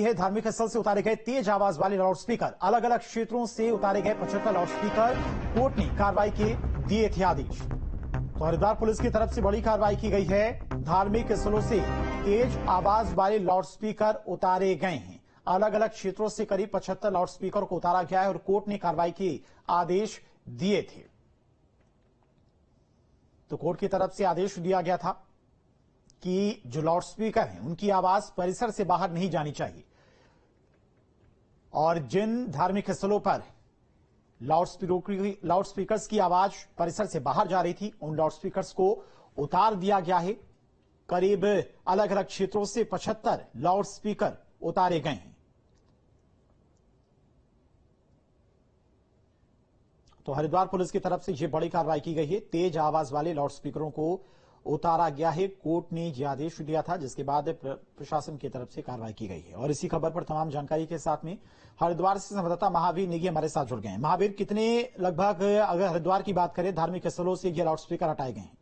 है धार्मिक स्थल से उतारे गए तेज आवाज वाले लाउडस्पीकर, अलग अलग क्षेत्रों से उतारे गए 75 लाउडस्पीकर। कोर्ट ने कार्रवाई के दिए थे आदेश। तो हरिद्वार पुलिस की तरफ से बड़ी कार्रवाई की गई है। धार्मिक स्थलों से तेज आवाज वाले लाउडस्पीकर उतारे गए हैं। अलग अलग क्षेत्रों से करीब 75 लाउडस्पीकर को उतारा गया है और कोर्ट ने कार्रवाई के आदेश दिए थे। तो कोर्ट की तरफ से आदेश दिया गया था कि जो लाउडस्पीकर हैं उनकी आवाज परिसर से बाहर नहीं जानी चाहिए और जिन धार्मिक स्थलों पर लाउडस्पीकर्स की आवाज परिसर से बाहर जा रही थी उन लाउडस्पीकर्स को उतार दिया गया है। करीब अलग अलग क्षेत्रों से 75 लाउडस्पीकर उतारे गए हैं। तो हरिद्वार पुलिस की तरफ से यह बड़ी कार्रवाई की गई है। तेज आवाज वाले लाउडस्पीकरों को उतारा गया है। कोर्ट ने यह आदेश दिया था जिसके बाद प्रशासन की तरफ से कार्रवाई की गई है। और इसी खबर पर तमाम जानकारी के साथ में हरिद्वार से संवाददाता महावीर नेगी हमारे साथ जुड़ गए हैं। महावीर, कितने लगभग अगर हरिद्वार की बात करें धार्मिक स्थलों से ये लाउडस्पीकर हटाए गए हैं?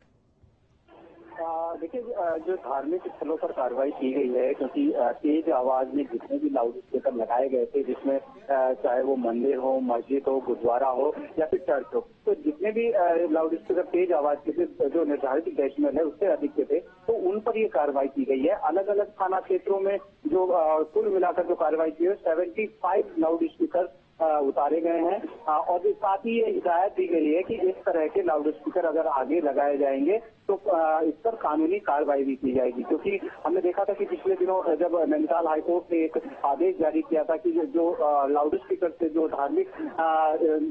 देखिए, जो धार्मिक स्थलों पर कार्रवाई की गई है, क्योंकि तेज आवाज में जितने भी लाउड स्पीकर लगाए गए थे, जिसमें चाहे वो मंदिर हो, मस्जिद हो, गुरुद्वारा हो या फिर चर्च हो, तो जितने भी लाउड स्पीकर तेज आवाज के थे जो निर्धारित डेसिमल है उससे अधिक के थे, तो उन पर ये कार्रवाई की गई है। अलग अलग थाना क्षेत्रों में जो कुल मिलाकर जो कार्रवाई की है 75 लाउड स्पीकर उतारे गए हैं। और साथ ही ये हिदायत दी गई है कि इस तरह के लाउड स्पीकर अगर आगे लगाए जाएंगे तो इस पर कानूनी कार्रवाई भी की जाएगी, क्योंकि हमने देखा था कि पिछले दिनों जब नैनीताल हाईकोर्ट ने एक आदेश जारी किया था कि जो लाउड स्पीकर से जो धार्मिक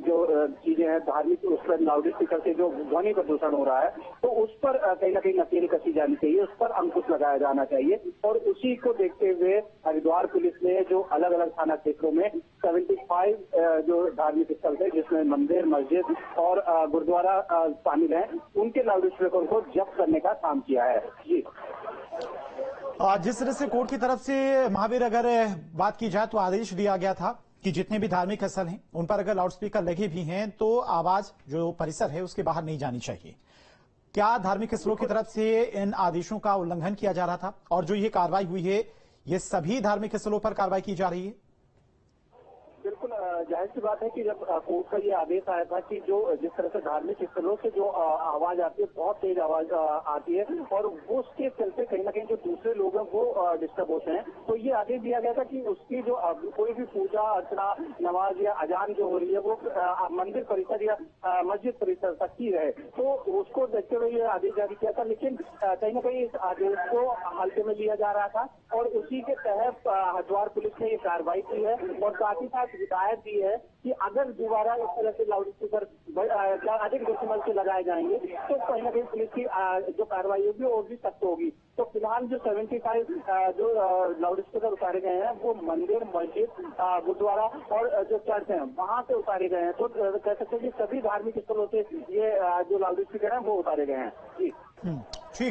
जो चीजें हैं, धार्मिक उस पर लाउड स्पीकर से जो ध्वनि प्रदूषण हो रहा है, तो उस पर कहीं ना कहीं नकेल कसी जानी चाहिए, उस पर अंकुश लगाया जाना चाहिए। और उसी को देखते हुए हरिद्वार पुलिस ने जो अलग अलग थाना क्षेत्रों में 75 जो धार्मिक स्थल थे जिसमें मंदिर, मस्जिद और गुरुद्वारा शामिल हैं, उनके लाउड स्पीकर को जब्त करने का काम किया है। जी, जिस तरह से कोर्ट की तरफ से महावीर अगर बात की जाए तो आदेश दिया गया था कि जितने भी धार्मिक स्थल हैं उन पर अगर लाउडस्पीकर लगे भी हैं तो आवाज जो परिसर है उसके बाहर नहीं जानी चाहिए। क्या धार्मिक स्थलों की तरफ से इन आदेशों का उल्लंघन किया जा रहा था? और जो ये कार्रवाई हुई है ये सभी धार्मिक स्थलों पर कार्रवाई की जा रही है? बिल्कुल जाहिर सी बात है कि जब कोर्ट का ये आदेश आया था कि जो जिस तरह से धार्मिक स्थलों से जो आवाज आती है, बहुत तेज आवाज आती है और वो उसके चलते कहीं ना कहीं जो दूसरे लोग हैं वो डिस्टर्ब होते हैं, तो ये आदेश दिया गया था कि उसकी जो कोई भी पूजा अर्चना, नमाज या अजान जो हो रही है वो मंदिर परिसर या मस्जिद परिसर तक की रहे, तो उसको देखते हुए ये आदेश जारी किया था। लेकिन कहीं ना कहीं इस आदेश को हल्के में लिया जा रहा था और उसी के तहत हरिद्वार पुलिस ने ये कार्रवाई की है और साथ ही साथ हिदायत दी है कि अगर दोबारा इस तरह से लाउड स्पीकर अधिक डेसिमल से लगाए जाएंगे तो कहीं ना कहीं पुलिस की जो कार्रवाई होगी और भी सख्त होगी। तो फिलहाल जो 75 जो लाउड स्पीकर उतारे गए हैं वो मंदिर, मस्जिद, गुरुद्वारा और जो चर्च हैं वहां से उतारे गए हैं। तो कह सकते हैं कि सभी धार्मिक स्थलों से ये जो लाउड स्पीकर हैं वो उतारे गए हैं। जी, ठीक है।